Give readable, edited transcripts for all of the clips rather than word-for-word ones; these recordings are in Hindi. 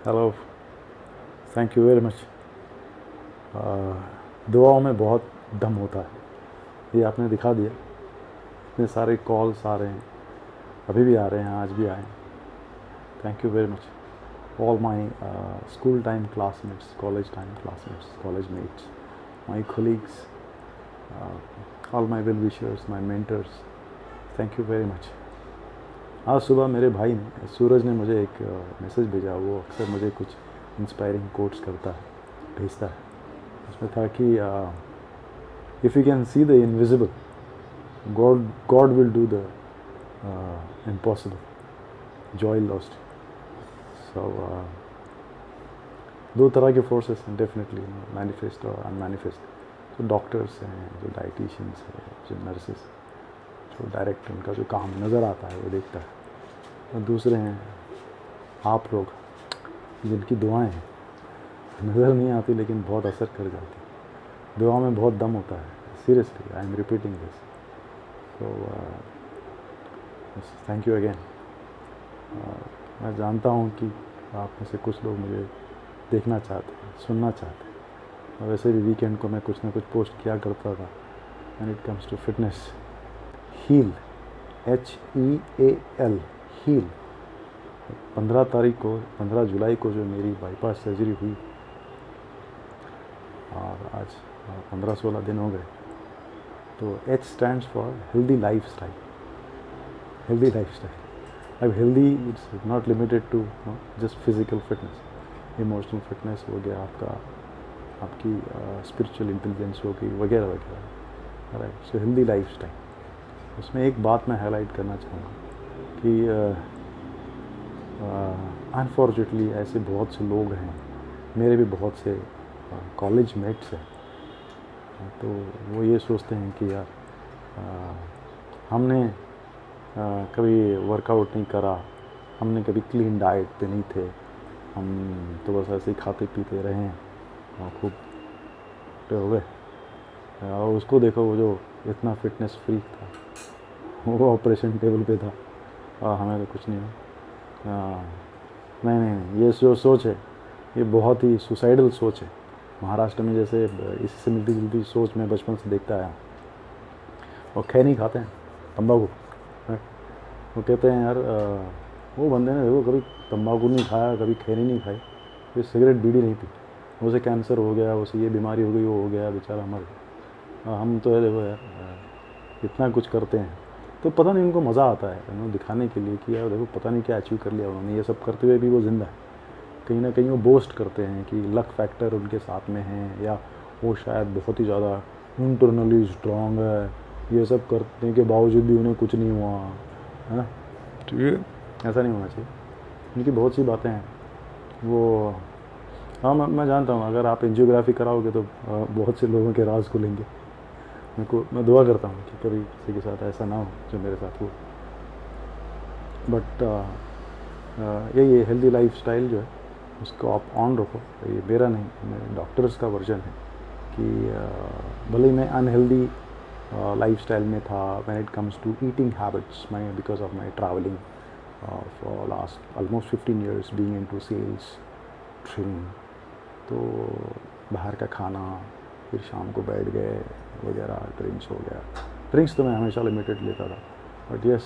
Hello, thank you very much. दुआओं में बहुत दम होता है, ये आपने दिखा दिया। इतने सारे कॉल्स आ रहे हैं, अभी भी आ रहे हैं, आज भी आए। Thank you very much. All my school time classmates, college time classmates, college mates, my colleagues, all my well wishers, my mentors, thank you very much. आज सुबह मेरे भाई ने, सूरज ने मुझे एक मैसेज भेजा। वो अक्सर मुझे कुछ इंस्पायरिंग कोट्स करता है, भेजता है। उसमें था कि if you can see the invisible, God God will do the impossible, joy lost. So दो तरह के फोर्सेस हैं डेफिनेटली, मैनिफेस्ट और अनमैनिफेस्ट। जो डॉक्टर्स हैं, जो डाइटिशियंस हैं, जो नर्सेस, जो डायरेक्ट उनका जो काम नज़र आता है वो देखता है। और दूसरे हैं आप लोग, जिनकी दुआएं नज़र नहीं आती लेकिन बहुत असर कर जाती। दुआ में बहुत दम होता है, seriously, I am repeating this. So thank you again. मैं जानता हूँ कि आप में से कुछ लोग मुझे देखना चाहते हैं, सुनना चाहते हैं। और वैसे भी वीकेंड को मैं कुछ ना कुछ पोस्ट किया करता था when it comes to fitness. Heal, HEAL, heal. 15 जुलाई को जो मेरी बाईपास सर्जरी हुई, और आज 15-16 दिन हो गए। तो H stands for healthy life style. Healthy life style, अब healthy it's not limited to just physical fitness, emotional fitness हो गया आपका, आपकी स्पिरिचुअल इंटेलिजेंस हो गई, वगैरह वगैरह। Right, so healthy life style. उसमें एक बात मैं हाईलाइट करना चाहूँगा कि अनफॉर्चुनेटली ऐसे बहुत से लोग हैं, मेरे भी बहुत से कॉलेज मेट्स हैं, तो वो ये सोचते हैं कि यार हमने कभी वर्कआउट नहीं करा, हमने कभी क्लीन डाइट पे नहीं थे, हम तो बस ऐसे ही खाते पीते रहे और खूब हो गए। और उसको देखो, वो जो इतना फिटनेस फ्रीक था, वो ऑपरेशन टेबल पे था, और हमें तो कुछ नहीं हुआ। नहीं, ये जो सोच है ये बहुत ही सुसाइडल सोच है। महाराष्ट्र में जैसे इससे से मिलती जुलती सोच मैं बचपन से देखता आया। और खैनी खाते हैं, तंबाकू। वो कहते हैं यार वो बंदे ने देखो कभी तंबाकू नहीं खाया, कभी खैनी नहीं खाई, फिर सिगरेट बीड़ी नहीं पी, उसे कैंसर हो गया, उसे ये बीमारी हो गई, वो हो गया, बेचारा मर गया। हम तो है देखो यार इतना कुछ करते हैं, तो पता नहीं उनको मज़ा आता है उन्होंने दिखाने के लिए कि यार देखो पता नहीं क्या अचीव कर लिया उन्होंने। ये सब करते हुए भी वो ज़िंदा है। कहीं ना कहीं वो बोस्ट करते हैं कि लक फैक्टर उनके साथ में है, या वो शायद बहुत ही ज़्यादा इंटरनली स्ट्रांग है, ये सब करने के बावजूद भी उन्हें कुछ नहीं हुआ है। ठीक है, ऐसा नहीं होना चाहिए। उनकी बहुत सी बातें हैं वो। हाँ, मैं जानता हूँ अगर आप एंजियोग्राफी कराओगे तो बहुत से लोगों के राज खुलेंगे। मैं दुआ करता हूँ कि कभी किसी के साथ ऐसा ना हो जो मेरे साथ हुआ। बट ये हेल्दी लाइफ स्टाइल जो है उसको आप ऑन रखो। ये मेरा नहीं, मेरे डॉक्टर्स का वर्जन है कि भले ही मैं अनहेल्दी लाइफ स्टाइल में था when it comes to eating habits, मैं because of my travelling for last almost 15 years being into sales training. तो बाहर का खाना, फिर शाम को बैठ गए वगैरह, ड्रिंक्स हो गया। ड्रिंक्स तो मैं हमेशा लिमिटेड लेता था, बट यस,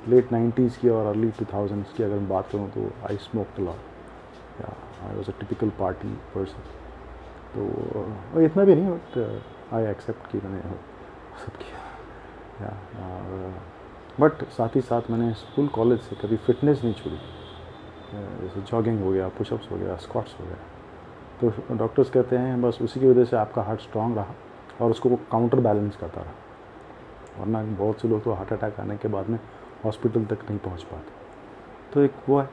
लेट 90s की और अर्ली 2000s की अगर मैं बात करूँ तो आई स्मोक्ड अ लॉट। या I was a typical party person. तो इतना भी नहीं, बट आई एक्सेप्ट कि मैंने सब किया। या बट साथ ही साथ मैंने स्कूल कॉलेज से कभी फिटनेस नहीं छोड़ी। जैसे जॉगिंग हो गया, पुशअप्स हो गया, स्क्वाट्स हो गया। तो डॉक्टर्स कहते हैं बस उसी की वजह से आपका हार्ट स्ट्रांग रहा और उसको वो काउंटर बैलेंस करता रहा, वरना बहुत से लोग तो हार्ट अटैक आने के बाद में हॉस्पिटल तक नहीं पहुंच पाते। तो एक वो है।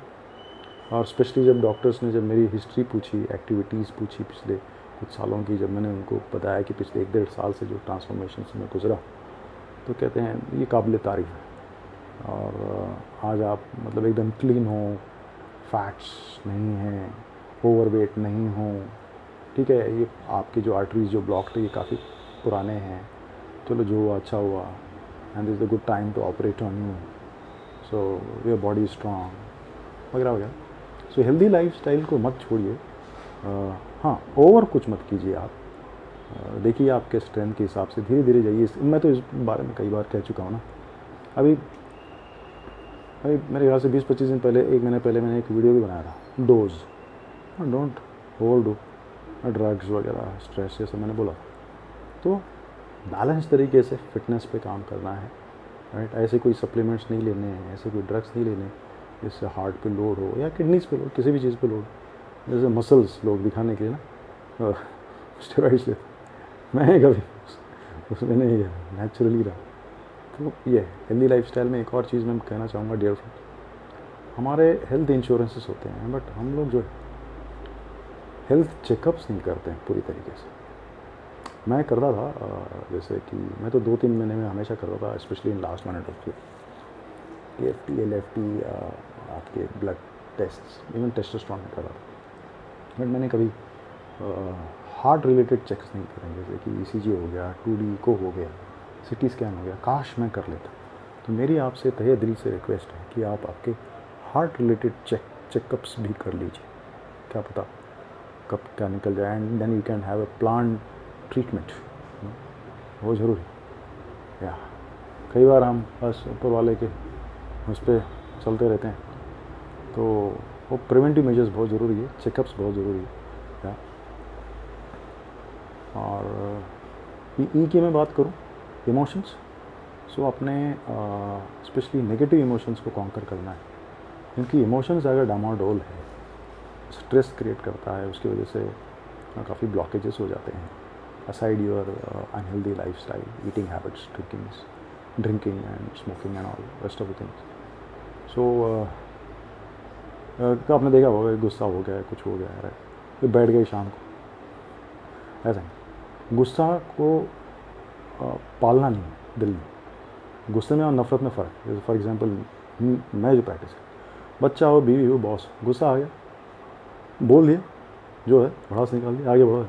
और स्पेशली जब डॉक्टर्स ने जब मेरी हिस्ट्री पूछी, एक्टिविटीज़ पूछी पिछले कुछ सालों की, जब मैंने उनको बताया कि पिछले 1-1.5 साल से जो ट्रांसफॉर्मेशन से मैं गुजरा, तो कहते हैं ये काबिल तारीफ़ है। और आज आप मतलब एकदम क्लीन हो, फैट्स नहीं हैं, ओवरवेट नहीं हो, ठीक है, ये आपके जो आर्टरीज जो ब्लॉक थे ये काफ़ी पुराने हैं, चलो जो हुआ अच्छा हुआ, and this is the good time to operate on you, so your body is strong, वगैरह वगैरह। सो हेल्दी लाइफस्टाइल को मत छोड़िए, हाँ ओवर कुछ मत कीजिए आप, देखिए आपके स्ट्रेंथ के हिसाब से धीरे धीरे जाइए। मैं तो इस बारे में कई बार कह चुका हूँ ना। अभी मेरे ख्याल से 20-25 दिन पहले, 1 महीने पहले मैंने एक वीडियो भी बनाया था, dose don't over do drugs वगैरह, स्ट्रेस, ये सब मैंने बोला। तो बैलेंस तरीके से फिटनेस पे काम करना है, राइट। ऐसे कोई सप्लीमेंट्स नहीं लेने हैं, ऐसे कोई ड्रग्स नहीं लेने जिससे हार्ट पे लोड हो या किडनीज़ पे लोड, किसी भी चीज़ पे लोड। जैसे मसल्स लोग दिखाने के लिए ना स्टेरॉइड्स लेते, मैं कभी उसमें नहीं गया, नेचुरली रहा। तो ये हेल्दी लाइफस्टाइल में एक और चीज़ मैं कहना चाहूँगा डियर फ्रेंड्स, हमारे हेल्थ इंश्योरेंसेस होते हैं, बट हम लोग जो हेल्थ चेकअप्स नहीं करते हैं पूरी तरीके से। मैं करता था, जैसे कि मैं तो 2-3 महीने में हमेशा करता था, स्पेशली इन लास्ट 1 और 2 EFT, LFT, आपके ब्लड टेस्ट, इवन टेस्टोस्टेरोन में करता था। बट मैंने कभी हार्ट रिलेटेड चेक्स नहीं करे, जैसे कि ECG हो गया, 2D को हो गया, CT स्कैन हो गया, काश मैं कर लेता। तो मेरी आपसे तहे दिल से रिक्वेस्ट है कि आप आपके हार्ट रिलेटेड चेकअप्स भी कर लीजिए। क्या पता कब क्या निकल जाए, and then you can have a plan treatment, वो ज़रूरी या। कई बार हम बस ऊपर वाले के उस पर चलते रहते हैं, तो वो प्रिवेंटिव मेजर्स बहुत ज़रूरी है, चेकअप्स बहुत ज़रूरी है या। और ई की मैं बात करूँ, इमोशंस, सो अपने स्पेशली नेगेटिव इमोशंस को कॉन्कर करना है, क्योंकि इमोशंस अगर डामाडोल है, स्ट्रेस क्रिएट करता है, उसकी वजह से काफ़ी ब्लॉकेजेस हो जाते हैं। Aside your unhealthy lifestyle, eating habits, drinking and smoking and all rest of the things. So आपने देखा होगा, गुस्सा हो गया, कुछ हो गया है, फिर बैठ गए शाम को, ऐसा नहीं। गुस्सा को पालना नहीं है दिल में, गुस्से में और नफरत में फ़र्क। जैसे फॉर एग्जांपल मैं जो प्रैक्टिस है, बच्चा हो, बीवी हो, बॉस, गुस्सा आ गया, बोल दिया जो है, भड़ास निकाल दिया, आगे बढ़ो।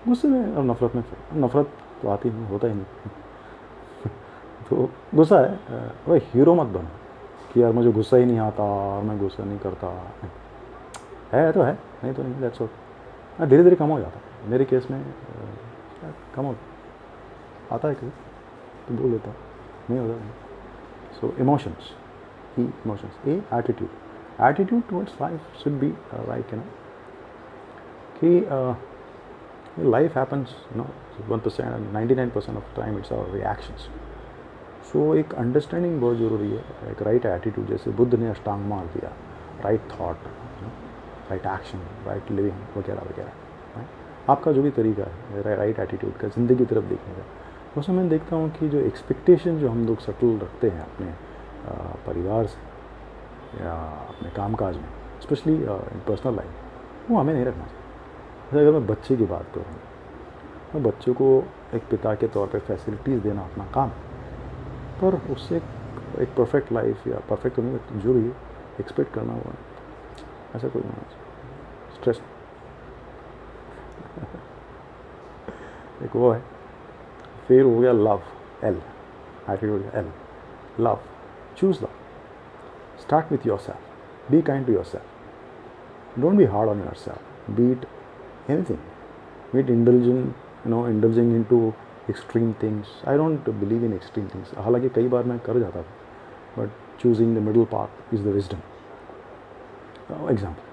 गुस्से में और नफरत में फ़र्क, नफरत तो आती नहीं, होता ही नहीं तो गुस्सा है, वह हीरो मत बनो कि यार मुझे गुस्सा ही नहीं आता और मैं गुस्सा नहीं करता, है तो है, नहीं तो नहीं, दैट्स ऑल। धीरे धीरे कम हो जाता है, मेरे केस में कम हो आता है, कभी तो बोल लेता, नहीं होता नहीं। So emotions, attitude towards life should be like, कि life happens 1%, 99% of time it's our reactions. So एक अंडरस्टैंडिंग बहुत ज़रूरी है, एक राइट एटीट्यूड, जैसे बुद्ध ने अष्टांग मार दिया, right thought, right action, right living वगैरह वगैरह। आपका जो भी तरीका है राइट एटीट्यूड का, ज़िंदगी की तरफ देखने का, उसमें मैं देखता हूँ कि जो एक्सपेक्टेशन जो हम लोग सटल रखते हैं अपने परिवार से या अपने कामकाज में, स्पेशली इन पर्सनल लाइफ, वो हमें नहीं रखना चाहिए। जैसे अगर मैं बच्चे की बात करूँ, मैं बच्चों को एक पिता के तौर पे फैसिलिटीज़ देना अपना काम, पर उससे एक परफेक्ट लाइफ या परफेक्ट तो नहीं, जो भी एक्सपेक्ट करना हुआ ऐसा कोई नहीं है। स्ट्रेस एक वो है, फिर हो गया love, L attitude, L love, choose love, start with yourself, be kind to yourself, don't be hard on yourself, be it anything, be it indulging into extreme things. I don't believe in extreme things. हालांकि कई बार मैं कर जाता था, but choosing the middle path is the wisdom. Example,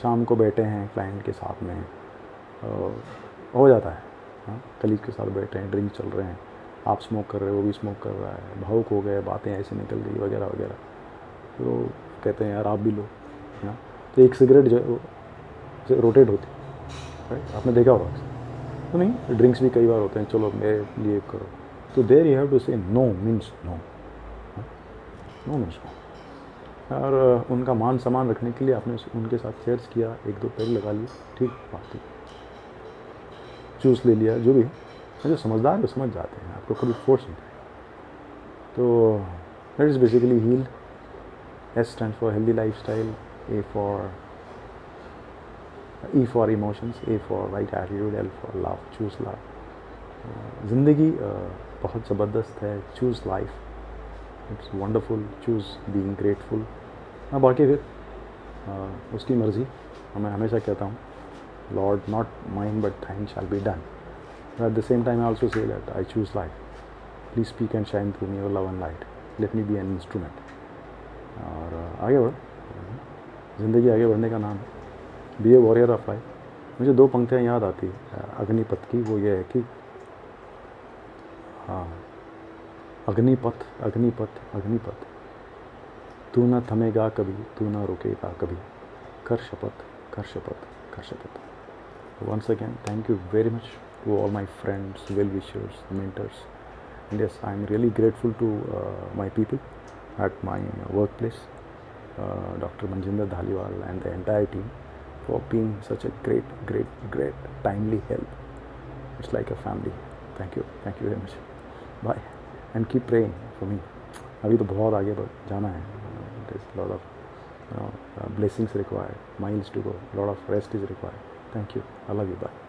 शाम को बैठे हैं क्लाइंट के साथ में, हो जाता है, कलीग के साथ बैठे हैं, ड्रिंक चल रहे हैं, आप स्मोक कर रहे हो, वो भी स्मोक कर रहा है, भावुक हो गए, बातें ऐसी निकल गई वगैरह वगैरह, तो कहते हैं यार आप भी लो, तो एक सिगरेट जो रोटेट होती है, राइट, आपने देखा होगा। तो नहीं, ड्रिंक्स भी कई बार होते हैं, चलो मेरे लिए करो, तो there you have to say no means no, no means no. और उनका मान सम्मान रखने के लिए आपने उनके साथ चेयर्स किया, 1-2 पेग लगा लिए, ठीक बात, ठीक, जूस ले लिया, जो भी, जो समझदार है समझ जाते हैं, आपको कभी फोर्स नहीं। तो that is basically heal. S stand for healthy lifestyle, E for emotions, A for right attitude, L for love, choose love. ज़िंदगी बहुत ज़बरदस्त है, choose life, it's wonderful, choose being grateful। बाकी फिर उसकी मर्ज़ी। मैं हमेशा कहता हूँ Lord not mine but thine shall be done. At the same time I also say that I choose life, please speak and shine through me your love and light, let me be an instrument. और आगे बढ़ो, ज़िंदगी आगे बढ़ने का नाम है, be a warrior of life. मुझे 2 पंक्तियाँ याद आती अग्निपथ की, वो ये है कि हाँ, अग्निपथ अग्निपथ अग्निपथ, तू न थमेगा कभी, तू न रुकेगा कभी, कर शपथ कर शपथ कर शपथ। Once again, thank you very much to all my friends, well-wishers, mentors. And yes, I'm really grateful to my people at my workplace, Dr. Manjinder Dhaliwal and the entire team for being such a great, timely help. It's like a family. Thank you very much. Bye, and keep praying for me. अभी तो बहुत आगे जाना है. There's a lot of blessings required, miles to go, a lot of rest is required. Thank you. I love you. Bye.